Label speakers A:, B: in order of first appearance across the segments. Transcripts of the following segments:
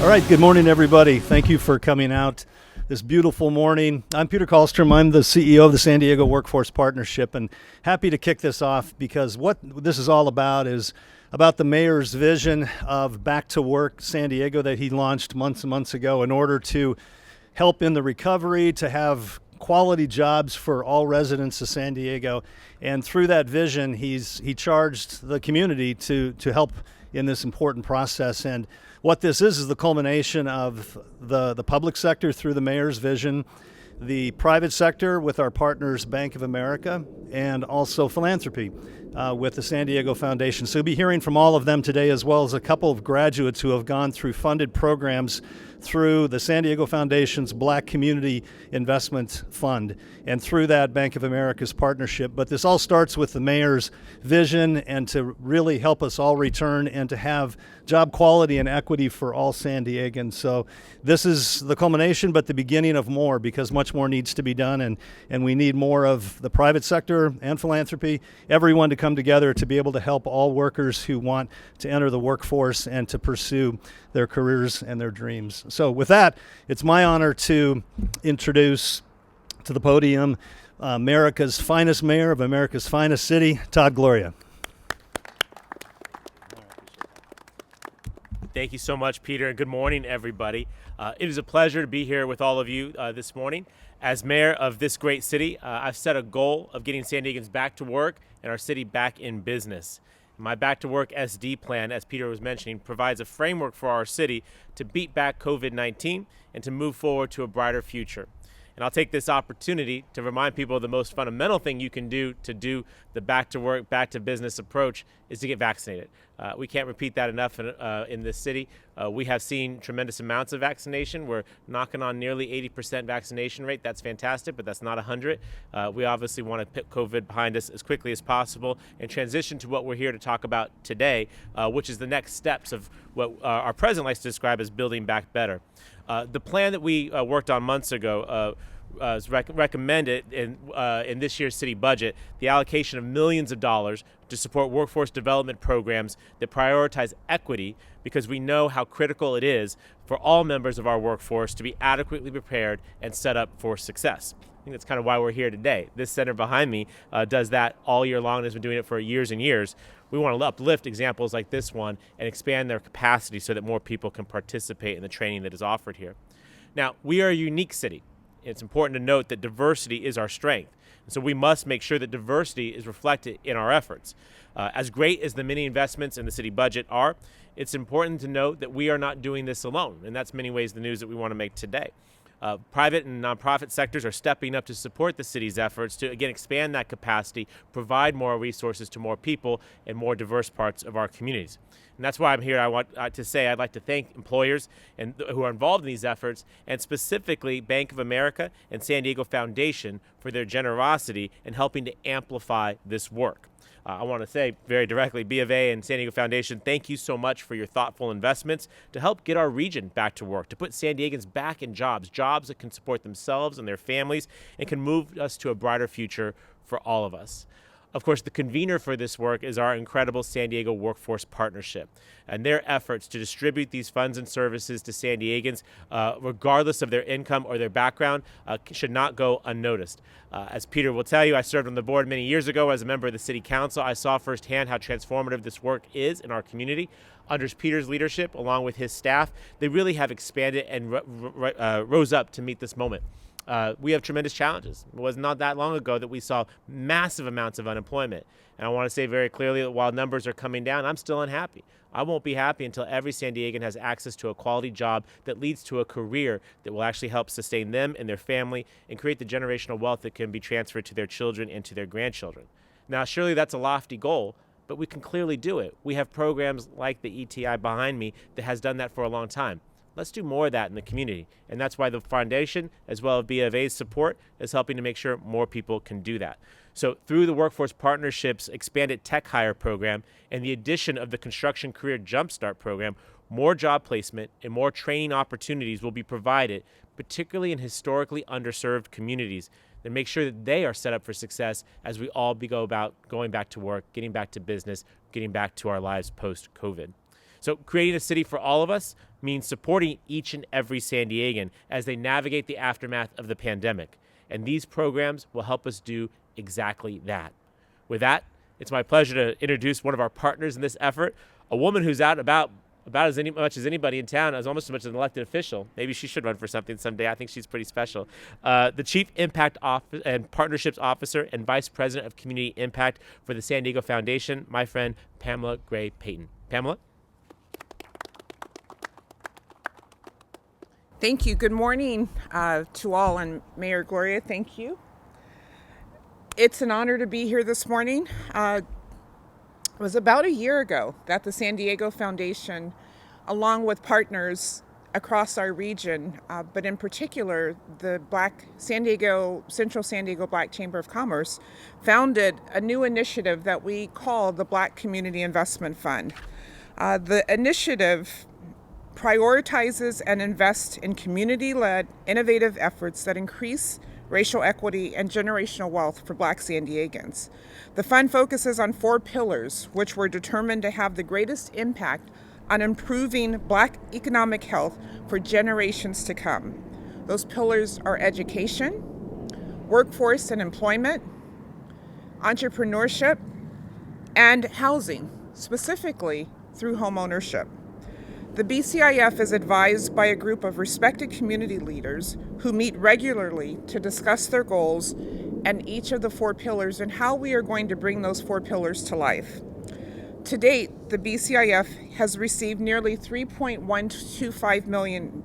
A: All right, good morning, everybody. Thank you for coming out this beautiful morning. I'm Peter Kallstrom. I'm the CEO of the San Diego Workforce Partnership, and happy to kick this off because what this is all about is about the mayor's vision of Back to Work San Diego that he launched months and months ago in order to help in the recovery, to have quality jobs for all residents of San Diego. And through that vision, he charged the community to help in this important process. And what this is the culmination of the public sector through the mayor's vision, the private sector with our partners Bank of America, and also philanthropy with the San Diego Foundation. So you'll be hearing from all of them today, as well as a couple of graduates who have gone through funded programs through the San Diego Foundation's Black Community Investment Fund and through that Bank of America's partnership. But this all starts with the mayor's vision and to really help us all return and to have job quality and equity for all San Diegans. So this is the culmination, but the beginning of more, because much more needs to be done, and we need more of the private sector and philanthropy, everyone to come together to be able to help all workers who want to enter the workforce and to pursue their careers and their dreams. So with that, it's my honor to introduce to the podium America's finest mayor of America's finest city, Todd Gloria.
B: Thank you so much, Peter, and good morning, everybody. It is a pleasure to be here with all of you this morning. As mayor of this great city, I've set a goal of getting San Diegans back to work and our city back in business. My Back to Work SD plan, as Peter was mentioning, provides a framework for our city to beat back COVID-19 and to move forward to a brighter future. And I'll take this opportunity to remind people the most fundamental thing you can do to do the back to work, back to business approach is to get vaccinated. We can't repeat that enough in this city. We have seen tremendous amounts of vaccination. We're knocking on nearly 80% vaccination rate. That's fantastic, but that's not 100. We obviously want to put COVID behind us as quickly as possible and transition to what we're here to talk about today, which is the next steps of what our president likes to describe as building back better. The plan that we worked on months ago is recommended in this year's city budget, the allocation of millions of dollars to support workforce development programs that prioritize equity, because we know how critical it is for all members of our workforce to be adequately prepared and set up for success. I think that's kind of why we're here today. This center behind me does that all year long and has been doing it for years and years. We want to uplift examples like this one and expand their capacity so that more people can participate in the training that is offered here. Now, we are a unique city. It's important to note that diversity is our strength. And so we must make sure that diversity is reflected in our efforts. As great as the many investments in the city budget are, it's important to note that we are not doing this alone. And that's in many ways the news that we want to make today. Private and nonprofit sectors are stepping up to support the city's efforts to, again, expand that capacity, provide more resources to more people in more diverse parts of our communities. And that's why I'm here. I want to say I'd like to thank employers and who are involved in these efforts, and specifically Bank of America and San Diego Foundation for their generosity in helping to amplify this work. I want to say very directly, B of A and San Diego Foundation, thank you so much for your thoughtful investments to help get our region back to work, to put San Diegans back in jobs that can support themselves and their families and can move us to a brighter future for all of us. Of course, the convener for this work is our incredible San Diego Workforce Partnership, and their efforts to distribute these funds and services to San Diegans, regardless of their income or their background, should not go unnoticed. As Peter will tell you, I served on the board many years ago as a member of the City Council. I saw firsthand how transformative this work is in our community. Under Peter's leadership, along with his staff, they really have expanded and rose up to meet this moment. We have tremendous challenges. It was not that long ago that we saw massive amounts of unemployment. And I want to say very clearly that while numbers are coming down, I'm still unhappy. I won't be happy until every San Diegan has access to a quality job that leads to a career that will actually help sustain them and their family and create the generational wealth that can be transferred to their children and to their grandchildren. Now, surely that's a lofty goal, but we can clearly do it. We have programs like the ETI behind me that has done that for a long time. Let's do more of that in the community. And that's why the foundation, as well as B of A's support, is helping to make sure more people can do that. So through the Workforce Partnerships expanded tech hire program and the addition of the Construction Career Jumpstart program, more job placement and more training opportunities will be provided, particularly in historically underserved communities, and make sure that they are set up for success as we all go about going back to work, getting back to business, getting back to our lives post-COVID. So creating a city for all of us means supporting each and every San Diegan as they navigate the aftermath of the pandemic. And these programs will help us do exactly that. With that, it's my pleasure to introduce one of our partners in this effort, a woman who's out about as much as anybody in town, as almost as much as an elected official. Maybe she should run for something someday. I think she's pretty special. The Chief Impact and Partnerships Officer and Vice President of Community Impact for the San Diego Foundation, my friend Pamela Gray Payton. Pamela?
C: Thank you. Good morning to all, and Mayor Gloria, thank you. It's an honor to be here this morning. It was about a year ago that the San Diego Foundation, along with partners across our region, but in particular the Central San Diego Black Chamber of Commerce, founded a new initiative that we call the Black Community Investment Fund. The initiative prioritizes and invests in community-led innovative efforts that increase racial equity and generational wealth for Black San Diegans. The fund focuses on 4 pillars, which were determined to have the greatest impact on improving Black economic health for generations to come. Those pillars are education, workforce and employment, entrepreneurship, and housing, specifically through home ownership. The BCIF is advised by a group of respected community leaders who meet regularly to discuss their goals and each of the 4 pillars and how we are going to bring those 4 pillars to life. To date, the BCIF has received nearly $3.125 million.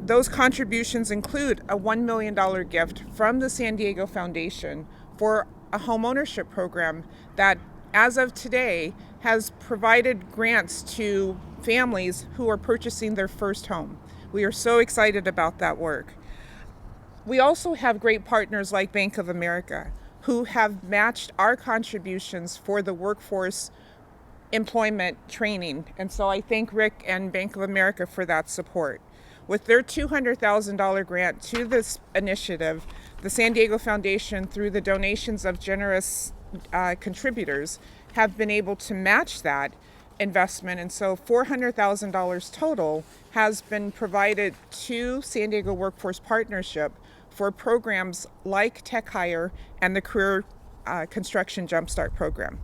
C: Those contributions include a $1 million gift from the San Diego Foundation for a homeownership program that, as of today, has provided grants to families who are purchasing their first home. We are so excited about that work. We also have great partners like Bank of America who have matched our contributions for the workforce employment training. And so I thank Rick and Bank of America for that support. With their $200,000 grant to this initiative, the San Diego Foundation, through the donations of generous contributors, have been able to match that investment, and so $400,000 total has been provided to San Diego Workforce Partnership for programs like Tech Hire and the Career Construction Jumpstart program.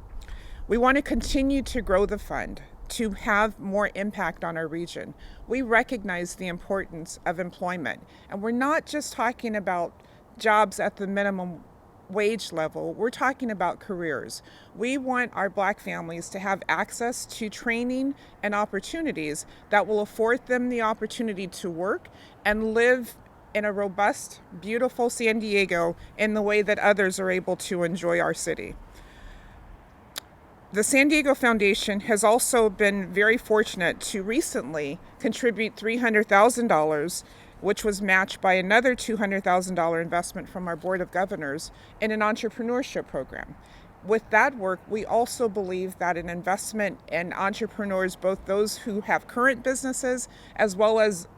C: We want to continue to grow the fund to have more impact on our region. We recognize the importance of employment, and we're not just talking about jobs at the minimum wage level, we're talking about careers. We want our Black families to have access to training and opportunities that will afford them the opportunity to work and live in a robust, beautiful San Diego in the way that others are able to enjoy our city. The San Diego Foundation has also been very fortunate to recently contribute $300,000, which was matched by another $200,000 investment from our Board of Governors in an entrepreneurship program. With that work, we also believe that an investment in entrepreneurs, both those who have current businesses as well as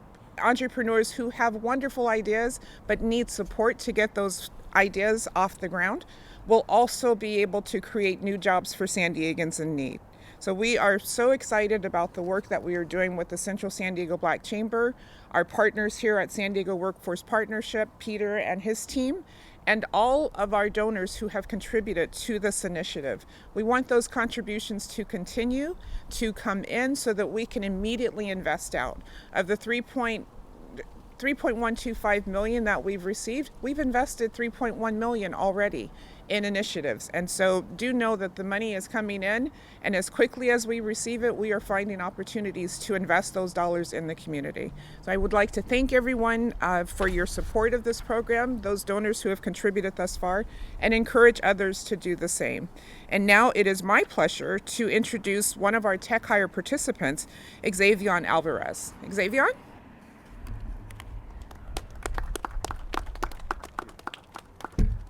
C: entrepreneurs who have wonderful ideas but need support to get those ideas off the ground, will also be able to create new jobs for San Diegans in need. So we are so excited about the work that we are doing with the Central San Diego Black Chamber, our partners here at San Diego Workforce Partnership, Peter and his team, and all of our donors who have contributed to this initiative. We want those contributions to continue to come in so that we can immediately invest out. Of the $3.125 million that we've received, we've invested $3.1 million already in initiatives. And so do know that the money is coming in, and as quickly as we receive it, we are finding opportunities to invest those dollars in the community. So I would like to thank everyone for your support of this program, those donors who have contributed thus far, and encourage others to do the same. And now it is my pleasure to introduce one of our Tech Hire participants, Xavier Alvarez. Xavier?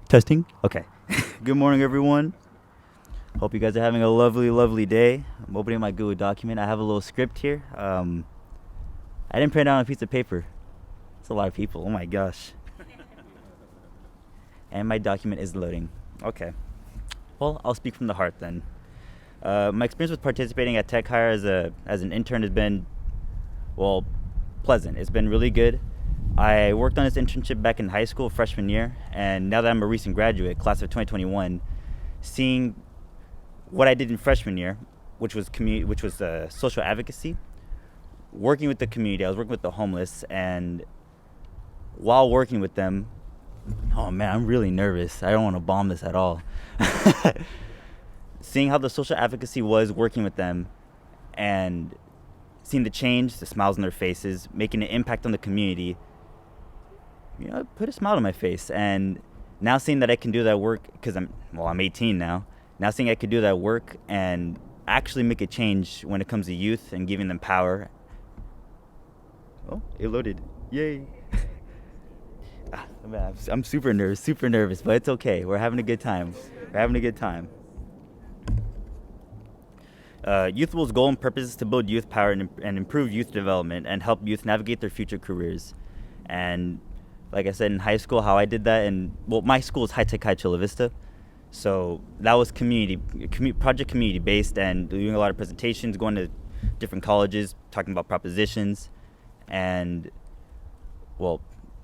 D: Testing? Okay. Good morning, everyone. Hope you guys are having a lovely, lovely day. I'm opening my Google document. I have a little script here. I didn't print it on a piece of paper. It's a lot of people. Oh my gosh. And my document is loading. Okay. Well, I'll speak from the heart then. My experience with participating at Tech Hire as an intern has been, well, pleasant. It's been really good. I worked on this internship back in high school, freshman year, and now that I'm a recent graduate, class of 2021, seeing what I did in freshman year, which was social advocacy, working with the community. I was working with the homeless, and while working with them, oh man, I'm really nervous. I don't want to bomb this at all. Seeing how the social advocacy was working with them and seeing the change, the smiles on their faces, making an impact on the community, it put a smile on my face. And now seeing that I can do that work, because I'm 18 now, now seeing I could do that work and actually make a change when it comes to youth and giving them power. Oh, it loaded. Yay. Man, I'm super nervous, but it's okay. We're having a good time. Youthful's goal and purpose is to build youth power and improve youth development and help youth navigate their future careers. And like I said, in high school, how I did that, my school is High Tech High Chula Vista, so that was project community based, and doing a lot of presentations, going to different colleges, talking about propositions, and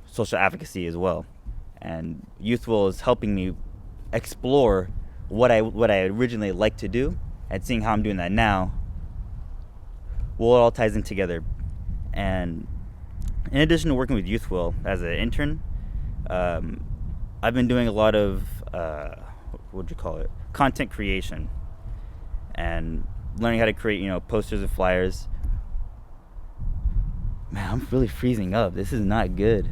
D: social advocacy as well. And Youthful is helping me explore what I originally liked to do, and seeing how I'm doing that now. Well, it all ties in together. And in addition to working with Youthful as an intern, I've been doing a lot of content creation and learning how to create posters and flyers. Man, I'm really freezing up. This is not good.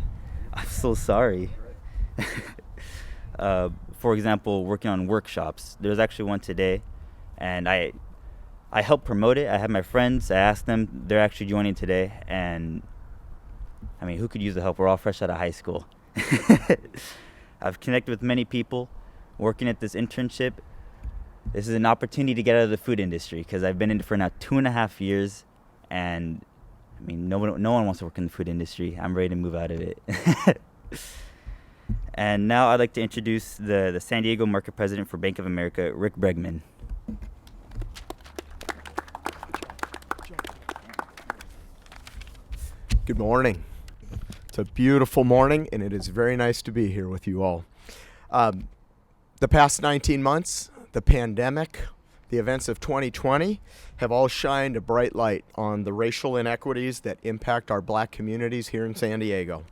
D: I'm so sorry. For example, working on workshops. There's actually one today, and I helped promote it. I have my friends. I asked them. They're actually joining today, and I mean, who could use the help? We're all fresh out of high school. I've connected with many people working at this internship. This is an opportunity to get out of the food industry, because I've been in it for now 2.5 years, and I mean, no one wants to work in the food industry. I'm ready to move out of it. And now I'd like to introduce the San Diego Market President for Bank of America, Rick Bregman.
E: Good morning. It's a beautiful morning, and it is very nice to be here with you all. The past 19 months, the pandemic, the events of 2020 have all shined a bright light on the racial inequities that impact our black communities here in San Diego.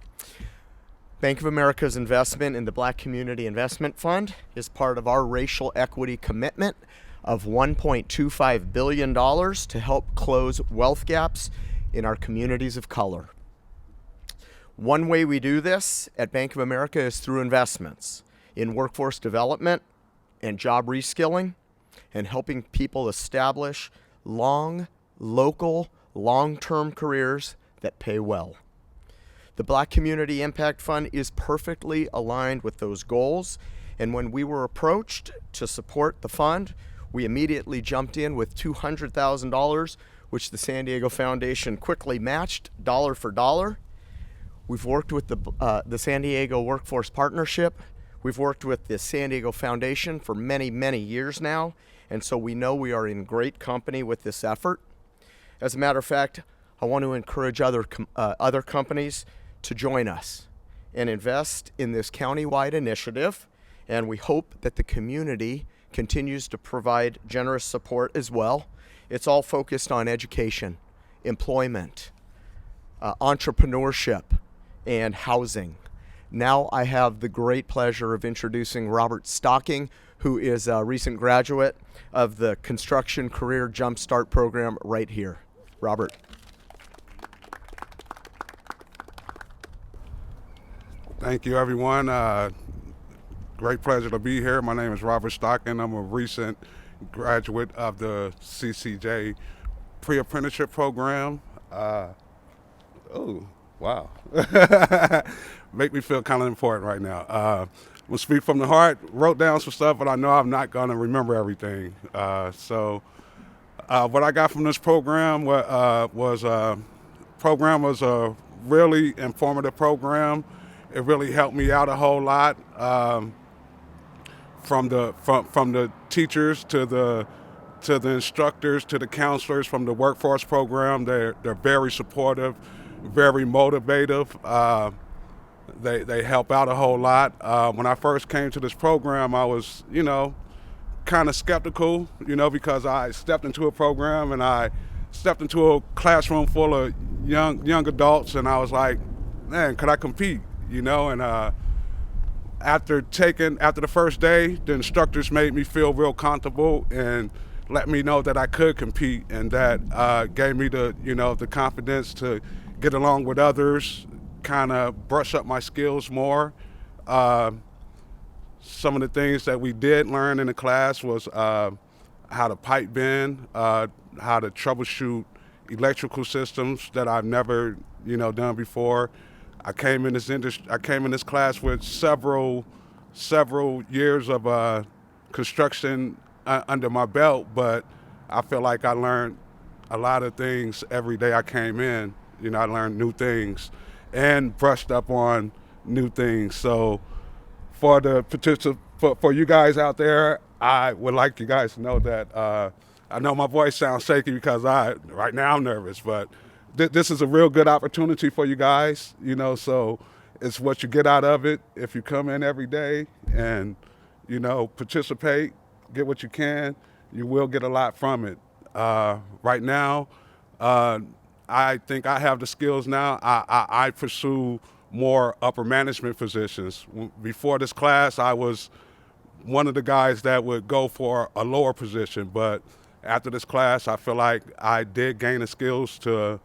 E: Bank of America's investment in the Black Community Investment Fund is part of our racial equity commitment of $1.25 billion to help close wealth gaps in our communities of color. One way we do this at Bank of America is through investments in workforce development and job reskilling, and helping people establish local, long-term careers that pay well. The Black Community Impact Fund is perfectly aligned with those goals, and when we were approached to support the fund, we immediately jumped in with $200,000, which the San Diego Foundation quickly matched dollar for dollar. We've worked with the San Diego Workforce Partnership. We've worked with the San Diego Foundation for many, many years now, and so we know we are in great company with this effort. As a matter of fact, I want to encourage other companies to join us and invest in this county-wide initiative, and we hope that the community continues to provide generous support as well. It's all focused on education, employment, entrepreneurship, and housing. Now I have the great pleasure of introducing Robert Stocking, who is a recent graduate of the Construction Career Jumpstart Program right here. Robert.
F: Thank you, everyone. Great pleasure to be here. My name is Robert Stockton. I'm a recent graduate of the CCJ pre-apprenticeship program. Oh, wow. Make me feel kind of important right now. I'm gonna speak from the heart, wrote down some stuff, but I know I'm not gonna remember everything. So what I got from this program was a really informative program. It really helped me out a whole lot. From the teachers to the to the instructors, to the counselors from the workforce program. They're very supportive, very motivative. They help out a whole lot. When I first came to this program, I was, kind of skeptical, because I stepped into a program and I stepped into a classroom full of young adults, and I was like, man, could I compete? And after the first day, the instructors made me feel real comfortable and let me know that I could compete, and that gave me the confidence to get along with others, kind of brush up my skills more. Some of the things that we did learn in the class was how to pipe bend, how to troubleshoot electrical systems that I've never, done before. I came in this class with several years of construction under my belt, but I feel like I learned a lot of things every day I came in. I learned new things and brushed up on new things. So for you guys out there, I would like you guys to know that I know my voice sounds shaky because right now I'm nervous, but this is a real good opportunity for you guys, so it's what you get out of it if you come in every day and, participate, get what you can, you will get a lot from it. Right now, I think I have the skills now. I pursue more upper management positions. Before this class, I was one of the guys that would go for a lower position, but after this class, I feel like I did gain the skills to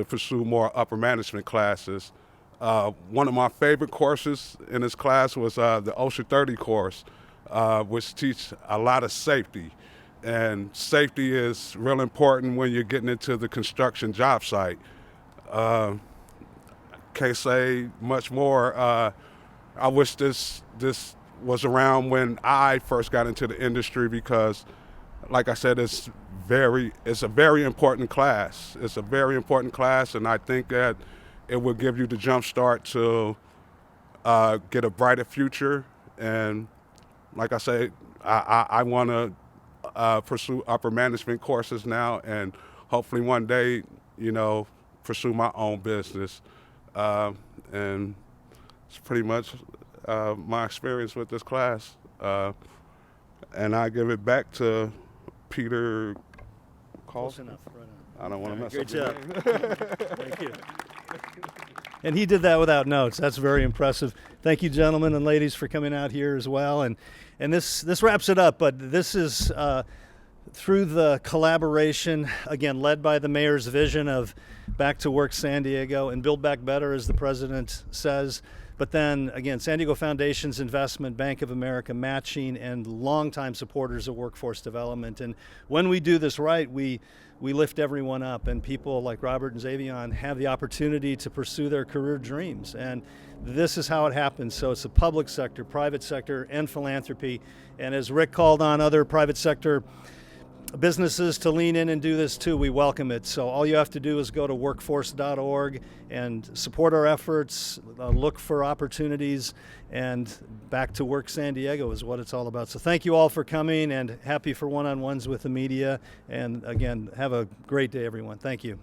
F: pursue more upper management classes. One of my favorite courses in this class was the OSHA 30 course, which teaches a lot of safety. And safety is real important when you're getting into the construction job site. Can't say much more. I wish this was around when I first got into the industry because, like I said, it's a very important class. It's a very important class, and I think that it will give you the jump start to get a brighter future. And like I said, I want to pursue upper management courses now, and hopefully one day, pursue my own business. And it's pretty much my experience with this class. And I give it back to Peter.
A: Close enough. Right on.
F: I don't want to mess
A: Great
F: up.
A: job. Thank you. And he did that without notes. That's very impressive. Thank you, gentlemen and ladies, for coming out here as well. And this wraps it up. But this is through the collaboration, again, led by the mayor's vision of Back to Work San Diego and Build Back Better, as the president says. But then, again, San Diego Foundation's investment, Bank of America matching, and longtime supporters of workforce development. And when we do this right, we lift everyone up, and people like Robert and Xavion have the opportunity to pursue their career dreams. And this is how it happens. So it's the public sector, private sector, and philanthropy. And as Rick called on other private sector businesses to lean in and do this too, we welcome it. So all you have to do is go to workforce.org and support our efforts, look for opportunities, and Back to Work San Diego is what it's all about. So thank you all for coming, and happy for one-on-ones with the media. And again, have a great day, everyone. Thank you.